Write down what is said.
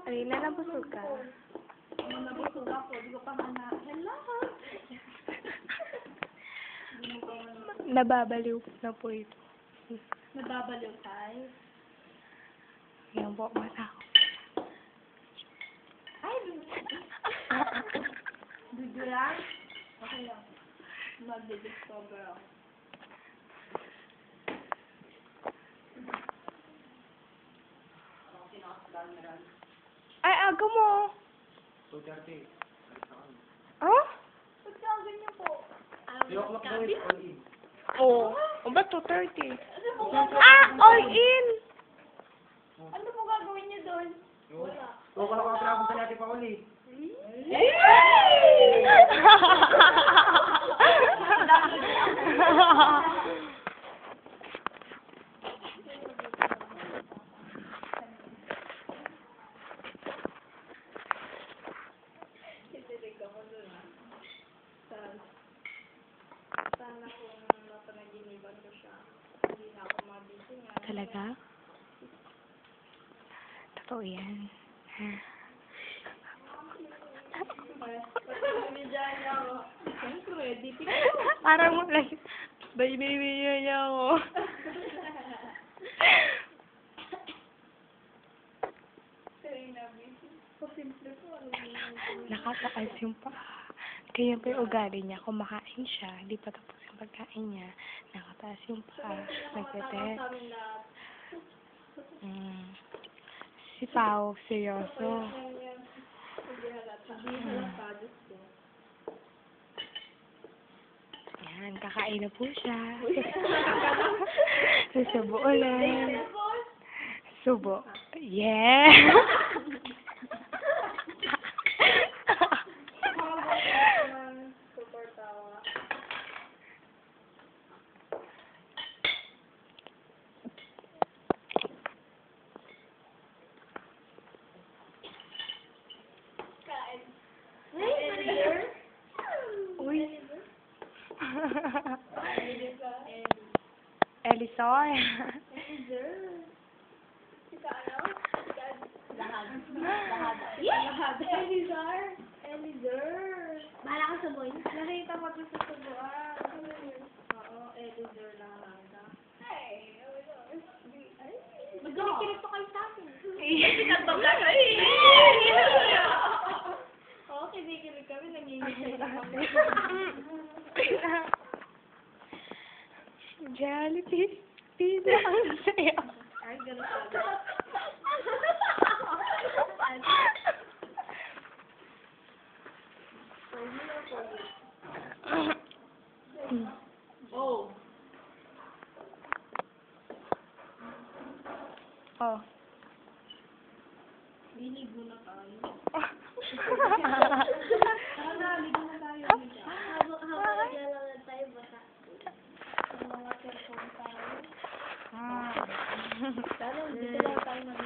Alina, nabusog ka? Nabusog ako. Di ko pa nga hello! Nababaliw na po ito. Nababaliw tayo. Yan po, mata ko. Ay! Video lang? Okay lang. Mag-discover ako. Ay, aga mo. 2:30. Ah? Ba't ka ganyan po? 3 o'clock daw is all in. Oo. O ba 2:30? All in! Ano po gagawin niyo doon? Wala. Kung wala ka pinapos sa natin pa uli. Sana kung napanaginiban ko siya, hindi na ako magising. Talaga? Totoo yan. Binidyan niya ako. Siyempre, di Parang wala. Binibigyan niya ako. Simple po. Nakataas yung paa. Kaya pa yung ugali niya. Kumakain siya. Hindi pa tapos yung pagkain niya. Nakataas yung paa. Nagtete. Si Pao, seryoso. Yan, kakain na po siya. Susubo ulit. Subo. Yeah! Super tawa. Kain. Uy. Elisor. Elizar. Bahala ka sa boy. Nakita ko ito sa subuan. Oo, Elizar lang handa. Hey, magkinikilig to kayo sa akin. Pinagbaga ka Oo, kinikilig kami. Nangingisay na kami. Jollibee. Pizza ang sayo. Ay, ganun pala. Oh. Oh. Liligo na tayo. Tara, ligo na tayo. Habang naglalala tayo, baka mga cellphone tayo. Sana, dito lang tayo mag